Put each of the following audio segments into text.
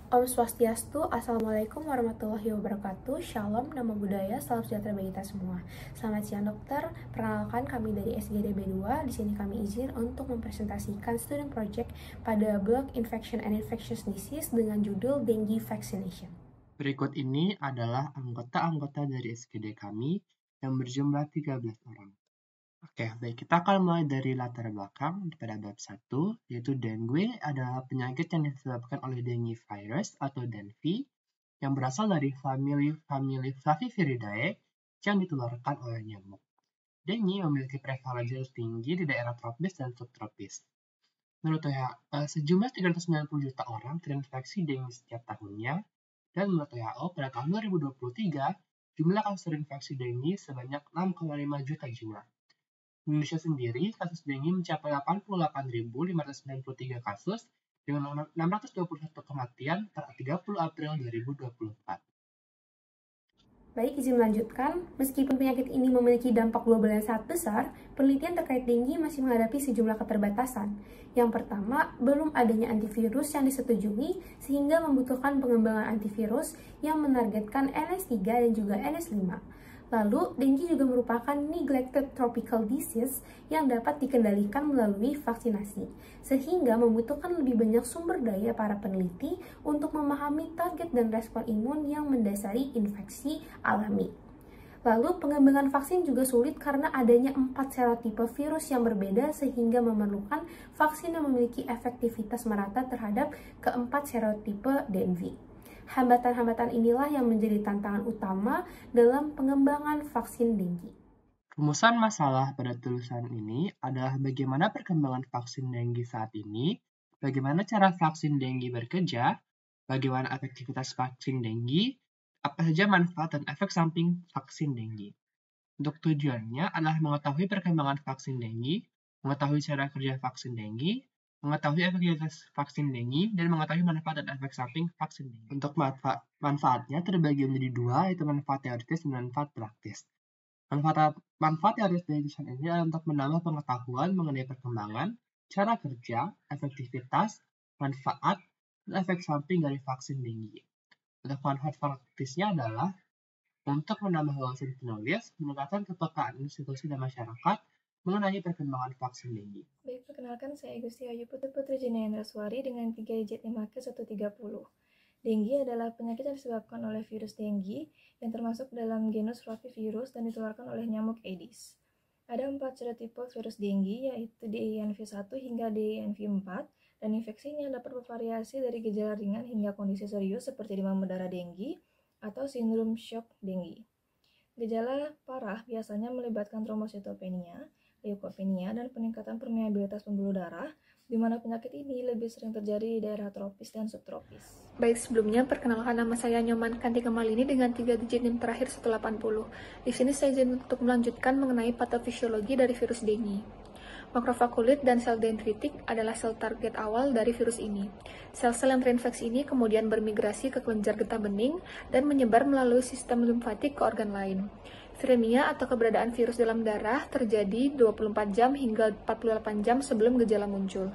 Om Swastiastu, Assalamualaikum warahmatullahi wabarakatuh, Shalom, Namo Buddhaya, salam sejahtera bagi kita semua. Selamat siang dokter, perkenalkan kami dari SGD B2. Di sini kami izin untuk mempresentasikan student project pada blog Infection and Infectious Disease dengan judul Dengue Vaccination. Berikut ini adalah anggota-anggota dari SGD kami yang berjumlah 13 orang. Oke, baik, kita akan mulai dari latar belakang pada bab 1, yaitu dengue adalah penyakit yang disebabkan oleh dengue virus atau DENVI yang berasal dari famili Flaviviridae yang ditularkan oleh nyamuk. Dengue memiliki prevalensi tinggi di daerah tropis dan subtropis. Menurut WHO, sejumlah 390 juta orang terinfeksi dengue setiap tahunnya, dan menurut WHO pada tahun 2023, jumlah kasus terinfeksi dengue sebanyak 6,5 juta jiwa. Di Indonesia sendiri, kasus dengue mencapai 88.593 kasus dengan 621 kematian per 30 April 2024. Baik, izin melanjutkan. Meskipun penyakit ini memiliki dampak global yang sangat besar, penelitian terkait dengue masih menghadapi sejumlah keterbatasan. Yang pertama, belum adanya antivirus yang disetujui sehingga membutuhkan pengembangan antivirus yang menargetkan NS3 dan juga NS5. Lalu, dengue juga merupakan neglected tropical disease yang dapat dikendalikan melalui vaksinasi, sehingga membutuhkan lebih banyak sumber daya para peneliti untuk memahami target dan respon imun yang mendasari infeksi alami. Lalu, pengembangan vaksin juga sulit karena adanya 4 serotipe virus yang berbeda sehingga memerlukan vaksin yang memiliki efektivitas merata terhadap keempat serotipe DNV. Hambatan-hambatan inilah yang menjadi tantangan utama dalam pengembangan vaksin dengue. Rumusan masalah pada tulisan ini adalah bagaimana perkembangan vaksin dengue saat ini, bagaimana cara vaksin dengue bekerja, bagaimana efektivitas vaksin dengue, apa saja manfaat dan efek samping vaksin dengue. Untuk tujuannya adalah mengetahui perkembangan vaksin dengue, mengetahui cara kerja vaksin dengue, mengetahui efektivitas vaksin dengue, dan mengetahui manfaat dan efek samping vaksin dengue. Untuk manfaatnya terbagi menjadi dua, yaitu manfaat teoritis dan manfaat praktis. Manfaat teoritis dari tulisan ini adalah untuk menambah pengetahuan mengenai perkembangan, cara kerja, efektivitas, manfaat, dan efek samping dari vaksin dengue. Untuk manfaat praktisnya adalah untuk menambah wawasan penulis, meningkatkan kepekaan institusi dan masyarakat mengenai perkembangan vaksin dengue. Baik, perkenalkan saya Gusti Ayu Putri Jinayandraswari dengan 3 digit 5K130. Dengue adalah penyakit yang disebabkan oleh virus dengue yang termasuk dalam genus Flavivirus dan ditularkan oleh nyamuk Aedes. Ada 4 serotipe virus dengue, yaitu DENV1 hingga DENV4, dan infeksinya dapat bervariasi dari gejala ringan hingga kondisi serius seperti demam berdarah dengue atau sindrom shock dengue. Gejala parah biasanya melibatkan trombositopenia, leukopenia, dan peningkatan permeabilitas pembuluh darah, di mana penyakit ini lebih sering terjadi di daerah tropis dan subtropis. Baik, sebelumnya perkenalkan nama saya Nyoman Kanti Kemalini dengan 3 digit NIM terakhir 180. Di sini saya izin untuk melanjutkan mengenai patofisiologi dari virus dengue. Makrofag kulit dan sel dendritik adalah sel target awal dari virus ini. Sel-sel yang terinfeksi ini kemudian bermigrasi ke kelenjar getah bening dan menyebar melalui sistem limfatik ke organ lain. Viremia atau keberadaan virus dalam darah terjadi 24 jam hingga 48 jam sebelum gejala muncul.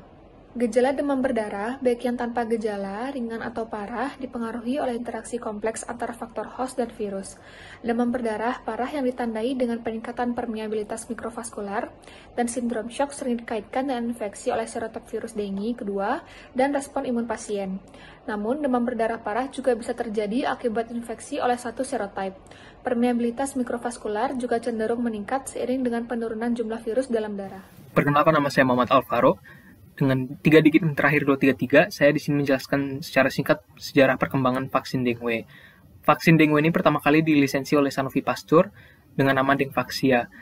Gejala demam berdarah, baik yang tanpa gejala, ringan atau parah, dipengaruhi oleh interaksi kompleks antara faktor host dan virus. Demam berdarah parah yang ditandai dengan peningkatan permeabilitas mikrovaskular, dan sindrom shock sering dikaitkan dengan infeksi oleh serotip virus dengue kedua dan respon imun pasien. Namun, demam berdarah parah juga bisa terjadi akibat infeksi oleh satu serotype. Permeabilitas mikrovaskular juga cenderung meningkat seiring dengan penurunan jumlah virus dalam darah. Perkenalkan, nama saya Muhammad Alvaro. Dengan 3 digit terakhir 233, saya di sini menjelaskan secara singkat sejarah perkembangan vaksin dengue. Vaksin dengue ini pertama kali dilisensi oleh Sanofi Pasteur dengan nama Dengvaxia.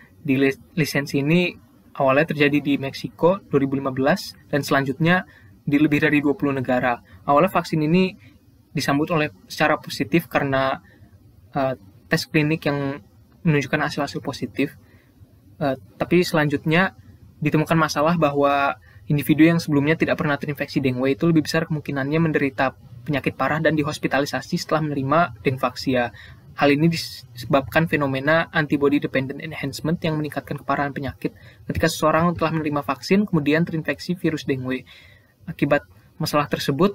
Lisensi ini awalnya terjadi di Meksiko 2015 dan selanjutnya di lebih dari 20 negara. Awalnya vaksin ini disambut secara positif karena tes klinik yang menunjukkan hasil-hasil positif. Tapi selanjutnya ditemukan masalah bahwa individu yang sebelumnya tidak pernah terinfeksi dengue itu lebih besar kemungkinannya menderita penyakit parah dan dihospitalisasi setelah menerima Dengvaxia. Hal ini disebabkan fenomena antibody dependent enhancement yang meningkatkan keparahan penyakit ketika seseorang telah menerima vaksin kemudian terinfeksi virus dengue. Akibat masalah tersebut,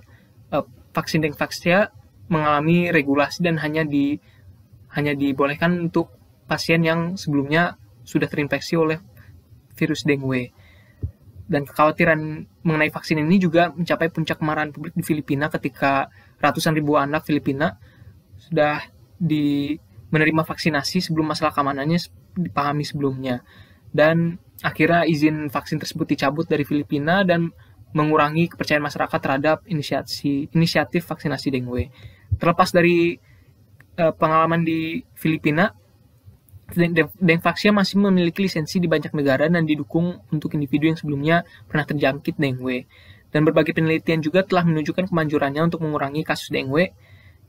vaksin Dengvaxia mengalami regulasi dan hanya dibolehkan untuk pasien yang sebelumnya sudah terinfeksi oleh virus dengue. Dan kekhawatiran mengenai vaksin ini juga mencapai puncak kemarahan publik di Filipina ketika ratusan ribu anak Filipina sudah menerima vaksinasi sebelum masalah keamanannya dipahami sebelumnya. Dan akhirnya izin vaksin tersebut dicabut dari Filipina dan mengurangi kepercayaan masyarakat terhadap inisiatif vaksinasi dengue. Terlepas dari pengalaman di Filipina, Dengvaxia masih memiliki lisensi di banyak negara dan didukung untuk individu yang sebelumnya pernah terjangkit dengue. Dan berbagai penelitian juga telah menunjukkan kemanjurannya untuk mengurangi kasus dengue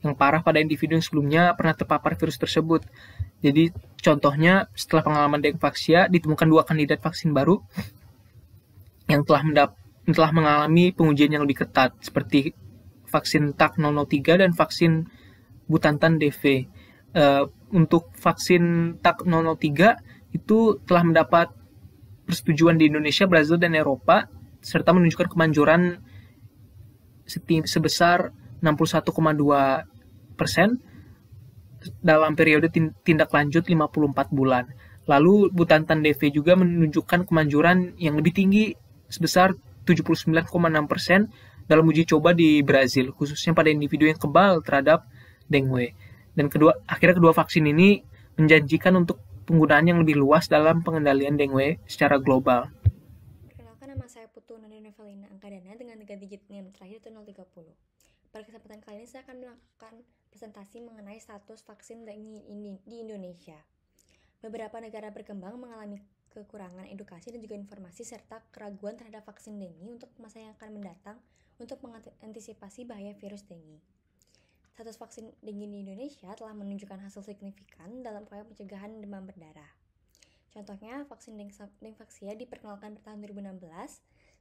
yang parah pada individu yang sebelumnya pernah terpapar virus tersebut. Jadi contohnya setelah pengalaman Dengvaxia ditemukan 2 kandidat vaksin baru yang telah mengalami pengujian yang lebih ketat seperti vaksin TAK-003 dan vaksin Butantan DV. Untuk vaksin TAK-003 itu telah mendapat persetujuan di Indonesia, Brazil, dan Eropa serta menunjukkan kemanjuran sebesar 61,2% dalam periode tindak lanjut 54 bulan. Lalu Butantan DV juga menunjukkan kemanjuran yang lebih tinggi sebesar 79,6% dalam uji coba di Brazil, khususnya pada individu yang kebal terhadap dengue. Dan akhirnya kedua vaksin ini menjanjikan untuk penggunaan yang lebih luas dalam pengendalian dengue secara global. Perkenalkan, nama saya Putu Nadine Evelina Angkadana dengan 3 digit NIM terakhir itu 030. Pada kesempatan kali ini saya akan melakukan presentasi mengenai status vaksin dengue di Indonesia. Beberapa negara berkembang mengalami kekurangan edukasi dan juga informasi serta keraguan terhadap vaksin dengue untuk masa yang akan mendatang untuk mengantisipasi bahaya virus dengue. Status vaksin dengue di Indonesia telah menunjukkan hasil signifikan dalam upaya pencegahan demam berdarah. Contohnya, vaksin Dengvaxia diperkenalkan pada tahun 2016.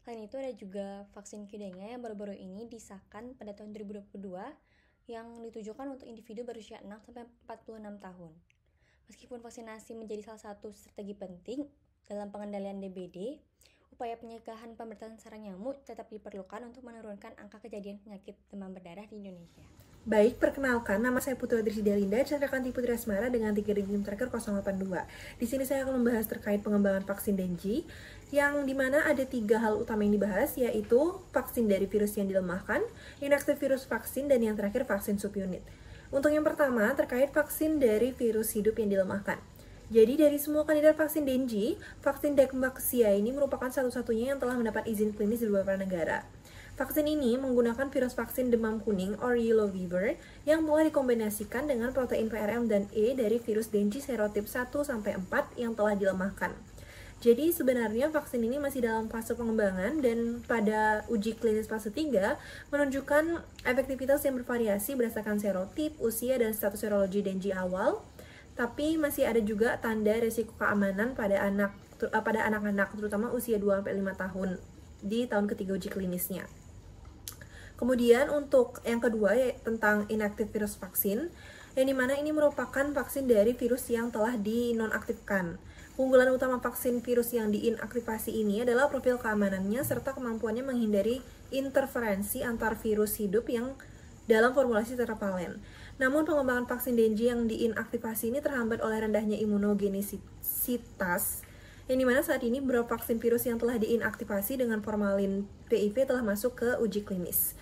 Selain itu, ada juga vaksin Qdenga yang baru-baru ini disahkan pada tahun 2022 yang ditujukan untuk individu berusia 6-46 tahun. Meskipun vaksinasi menjadi salah satu strategi penting dalam pengendalian DBD, upaya pencegahan pemberantasan sarang nyamuk tetap diperlukan untuk menurunkan angka kejadian penyakit demam berdarah di Indonesia. Baik, perkenalkan, nama saya Putri Adrisida Linda, Chandrakanta Putri Asmara dengan 3 digit terakhir 082. Di sini saya akan membahas terkait pengembangan vaksin dengue, yang dimana ada 3 hal utama yang dibahas, yaitu vaksin dari virus yang dilemahkan, inaktif virus vaksin, dan yang terakhir vaksin subunit. Untuk yang pertama, terkait vaksin dari virus hidup yang dilemahkan. Jadi dari semua kandidat vaksin dengue, vaksin Dengvaxia ini merupakan satu-satunya yang telah mendapat izin klinis di beberapa negara. Vaksin ini menggunakan virus vaksin demam kuning or yellow fever yang telah dikombinasikan dengan protein PRM dan E dari virus dengue serotip 1-4 yang telah dilemahkan. Jadi sebenarnya vaksin ini masih dalam fase pengembangan dan pada uji klinis fase 3 menunjukkan efektivitas yang bervariasi berdasarkan serotip, usia, dan status serologi dengue awal. Tapi masih ada juga tanda resiko keamanan pada anak-anak terutama usia 2-5 tahun di tahun ketiga uji klinisnya. Kemudian untuk yang kedua tentang inaktif virus vaksin, yang dimana ini merupakan vaksin dari virus yang telah dinonaktifkan. Keunggulan utama vaksin virus yang diinaktivasi ini adalah profil keamanannya serta kemampuannya menghindari interferensi antar virus hidup yang dalam formulasi tetrapalen. Namun pengembangan vaksin dengue yang diinaktivasi ini terhambat oleh rendahnya imunogenisitas, yang dimana saat ini beberapa vaksin virus yang telah diinaktivasi dengan formalin PIV telah masuk ke uji klinis.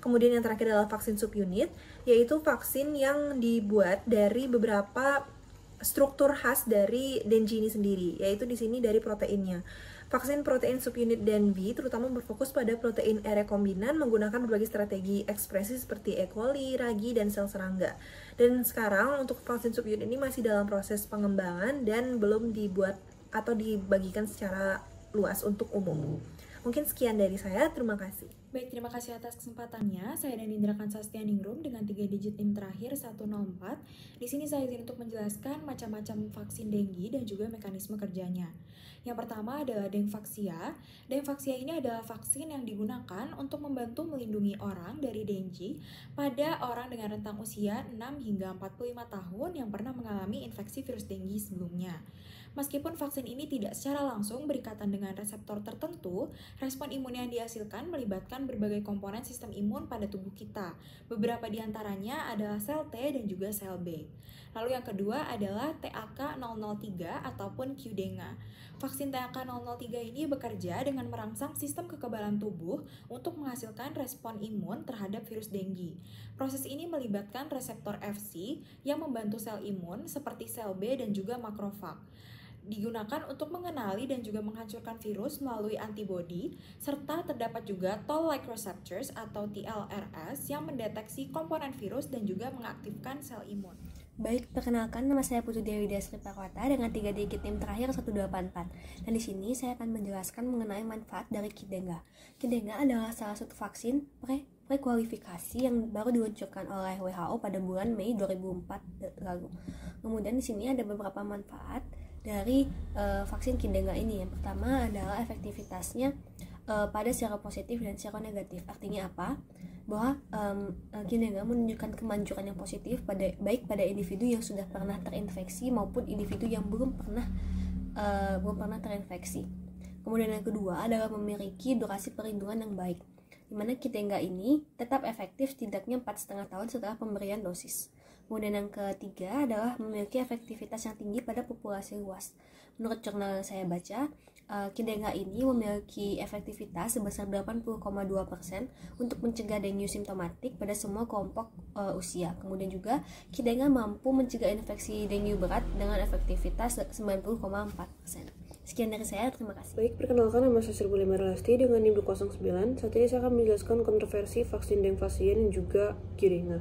Kemudian yang terakhir adalah vaksin subunit, yaitu vaksin yang dibuat dari beberapa struktur khas dari dengue ini sendiri, yaitu di sini dari proteinnya. Vaksin protein subunit DENVI terutama berfokus pada protein E rekombinan menggunakan berbagai strategi ekspresi seperti E. coli, ragi, dan sel serangga. Dan sekarang untuk vaksin subunit ini masih dalam proses pengembangan dan belum dibuat atau dibagikan secara luas untuk umum. Mungkin sekian dari saya, terima kasih. Baik, terima kasih atas kesempatannya. Saya Danindra Kansastianingrum dengan 3 digit NIM terakhir 104. Di sini saya izin untuk menjelaskan macam-macam vaksin dengue dan juga mekanisme kerjanya. Yang pertama adalah Dengvaxia. Dengvaxia ini adalah vaksin yang digunakan untuk membantu melindungi orang dari dengue pada orang dengan rentang usia 6 hingga 45 tahun yang pernah mengalami infeksi virus dengue sebelumnya. Meskipun vaksin ini tidak secara langsung berikatan dengan reseptor tertentu, respon imun yang dihasilkan melibatkan berbagai komponen sistem imun pada tubuh kita. Beberapa di antaranya adalah sel T dan juga sel B. Lalu yang kedua adalah TAK-003 ataupun Qdenga. Vaksin TAK-003 ini bekerja dengan merangsang sistem kekebalan tubuh untuk menghasilkan respon imun terhadap virus dengue. Proses ini melibatkan reseptor Fc yang membantu sel imun seperti sel B dan juga makrofag. Digunakan untuk mengenali dan juga menghancurkan virus melalui antibodi, serta terdapat juga toll-like receptors atau TLRs yang mendeteksi komponen virus dan juga mengaktifkan sel imun. Baik, perkenalkan nama saya Putu Dewi Dasri Prakota dengan 3 digit NIM terakhir 184. Dan di sini saya akan menjelaskan mengenai manfaat dari Qdenga. Qdenga adalah salah satu vaksin prekualifikasi yang baru diluncurkan oleh WHO pada bulan Mei 2004 lalu. Kemudian di sini ada beberapa manfaat dari vaksin Qdenga ini. Yang pertama adalah efektivitasnya pada seropositif dan seronegatif. Artinya apa? Bahwa Qdenga menunjukkan kemanjuran yang positif baik pada individu yang sudah pernah terinfeksi maupun individu yang belum pernah terinfeksi. Kemudian yang kedua adalah memiliki durasi perlindungan yang baik, di mana Qdenga ini tetap efektif setidaknya 4,5 tahun setelah pemberian dosis. Kemudian yang ketiga adalah memiliki efektivitas yang tinggi pada populasi luas. Menurut jurnal yang saya baca, Qdenga ini memiliki efektivitas sebesar 80,2% untuk mencegah dengue simptomatik pada semua kelompok usia. Kemudian juga Qdenga mampu mencegah infeksi dengue berat dengan efektivitas 90,4%. Sekian dari saya, terima kasih. Baik, perkenalkan nama saya Sri Lasti dengan NIM 209. Saat ini saya akan menjelaskan kontroversi vaksin Dengvasia dan juga Qdenga.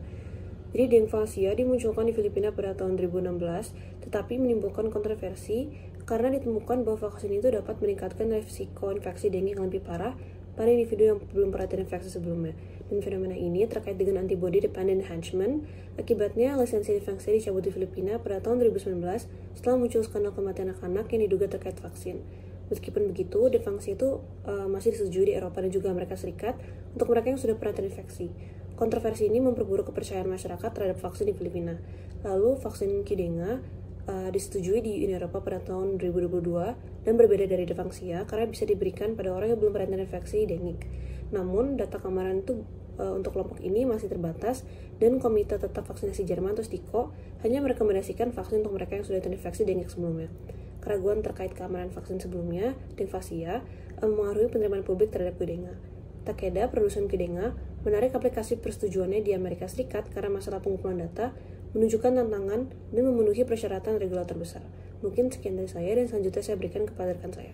Jadi Dengvasia dimunculkan di Filipina pada tahun 2016, tetapi menimbulkan kontroversi karena ditemukan bahwa vaksin itu dapat meningkatkan risiko infeksi dengue yang lebih parah pada individu yang belum pernah terinfeksi sebelumnya. Dan fenomena ini terkait dengan antibody dependent enhancement. Akibatnya, lisensi Dengvasia dicabut di Filipina pada tahun 2019 setelah muncul skandal kematian anak-anak yang diduga terkait vaksin. Meskipun begitu, Dengvasia itu masih disetujui di Eropa dan juga Amerika Serikat untuk mereka yang sudah pernah terinfeksi. Kontroversi ini memperburuk kepercayaan masyarakat terhadap vaksin di Filipina. Lalu, vaksin Qdenga disetujui di Uni Eropa pada tahun 2022 dan berbeda dari Dengvasia karena bisa diberikan pada orang yang belum pernah terinfeksi dengue. Namun, data keamanan itu untuk kelompok ini masih terbatas dan Komite Tetap Vaksinasi Jerman atau STIKO hanya merekomendasikan vaksin untuk mereka yang sudah terinfeksi dengue sebelumnya. Keraguan terkait keamanan vaksin sebelumnya, Dengvasia, mempengaruhi penerimaan publik terhadap Qdenga. Takeda, produsen Qdenga, menarik aplikasi persetujuannya di Amerika Serikat karena masalah pengumpulan data menunjukkan tantangan dan memenuhi persyaratan regulator besar. Mungkin sekian dari saya dan selanjutnya saya berikan kepada rekan saya.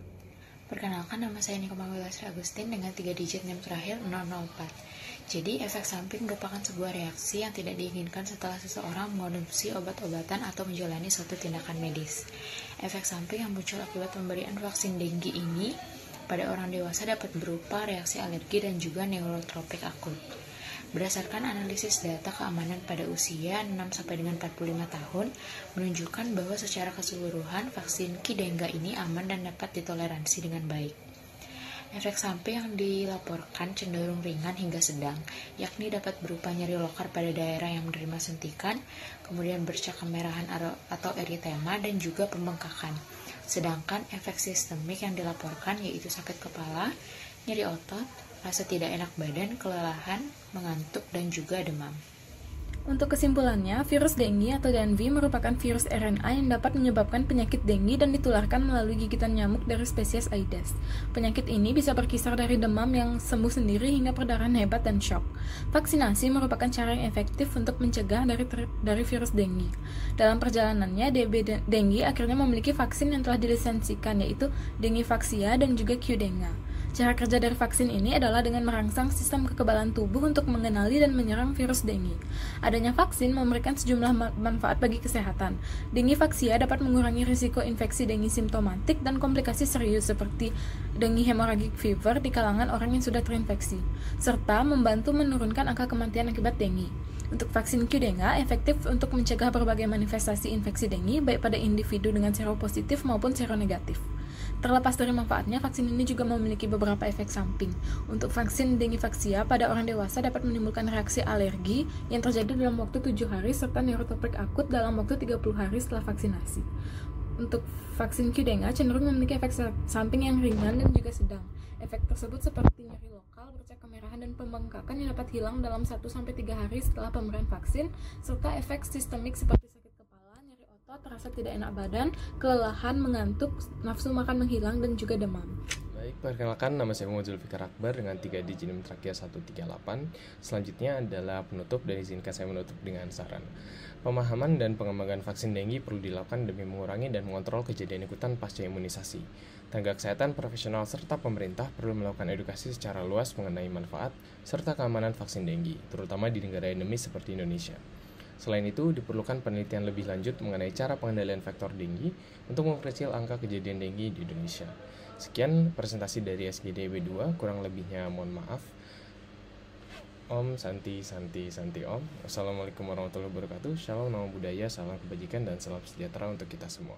Perkenalkan, nama saya Nikoma Wilasri Agustin dengan 3 digit NIM terakhir 004. Jadi, efek samping merupakan sebuah reaksi yang tidak diinginkan setelah seseorang mengonsumsi obat-obatan atau menjalani suatu tindakan medis. Efek samping yang muncul akibat pemberian vaksin dengue ini pada orang dewasa dapat berupa reaksi alergi dan juga neurotropik akut. Berdasarkan analisis data keamanan pada usia 6-45 tahun, menunjukkan bahwa secara keseluruhan vaksin Qdenga ini aman dan dapat ditoleransi dengan baik. Efek samping yang dilaporkan cenderung ringan hingga sedang, yakni dapat berupa nyeri lokal pada daerah yang menerima suntikan, kemudian bercak kemerahan atau eritema, dan juga pembengkakan. Sedangkan efek sistemik yang dilaporkan yaitu sakit kepala, nyeri otot, rasa tidak enak badan, kelelahan, mengantuk, dan juga demam. Untuk kesimpulannya, virus dengue atau DNV merupakan virus RNA yang dapat menyebabkan penyakit dengue dan ditularkan melalui gigitan nyamuk dari spesies Aedes. Penyakit ini bisa berkisar dari demam yang sembuh sendiri hingga perdarahan hebat dan shock. Vaksinasi merupakan cara yang efektif untuk mencegah dari virus dengue. Dalam perjalanannya, DB dengue akhirnya memiliki vaksin yang telah dilisensikan, yaitu Dengvasia dan juga Qdenga. Cara kerja dari vaksin ini adalah dengan merangsang sistem kekebalan tubuh untuk mengenali dan menyerang virus dengue. Adanya vaksin memberikan sejumlah manfaat bagi kesehatan. Dengvasia dapat mengurangi risiko infeksi dengue simptomatik dan komplikasi serius seperti dengue hemorrhagic fever di kalangan orang yang sudah terinfeksi, serta membantu menurunkan angka kematian akibat dengue. Untuk vaksin Qdenga efektif untuk mencegah berbagai manifestasi infeksi dengue baik pada individu dengan seropositif maupun seronegatif. Terlepas dari manfaatnya, vaksin ini juga memiliki beberapa efek samping. Untuk vaksin Dengvasia pada orang dewasa dapat menimbulkan reaksi alergi yang terjadi dalam waktu 7 hari serta neurotropik akut dalam waktu 30 hari setelah vaksinasi. Untuk vaksin Qdenga cenderung memiliki efek samping yang ringan dan juga sedang. Efek tersebut seperti nyeri lokal, bercak kemerahan, dan pembengkakan yang dapat hilang dalam 1-3 hari setelah pemberian vaksin, serta efek sistemik seperti sakit kepala, nyeri otot, rasa tidak enak badan, kelelahan, mengantuk, nafsu makan menghilang, dan juga demam. Baik, perkenalkan, nama saya Muhammad Zulfikar Akbar dengan 3 digit NIM terakhir 138. Selanjutnya adalah penutup, dan izinkan saya menutup dengan saran. Pemahaman dan pengembangan vaksin denggi perlu dilakukan demi mengurangi dan mengontrol kejadian ikutan pasca imunisasi. Tenaga kesehatan, profesional, serta pemerintah perlu melakukan edukasi secara luas mengenai manfaat serta keamanan vaksin denggi, terutama di negara endemis seperti Indonesia. Selain itu, diperlukan penelitian lebih lanjut mengenai cara pengendalian faktor denggi untuk memperkecil angka kejadian denggi di Indonesia. Sekian presentasi dari SGD B2, kurang lebihnya mohon maaf. Om Santi Om. Wassalamualaikum warahmatullahi wabarakatuh. Shalom, nama budaya, salam kebajikan, dan salam sejahtera untuk kita semua.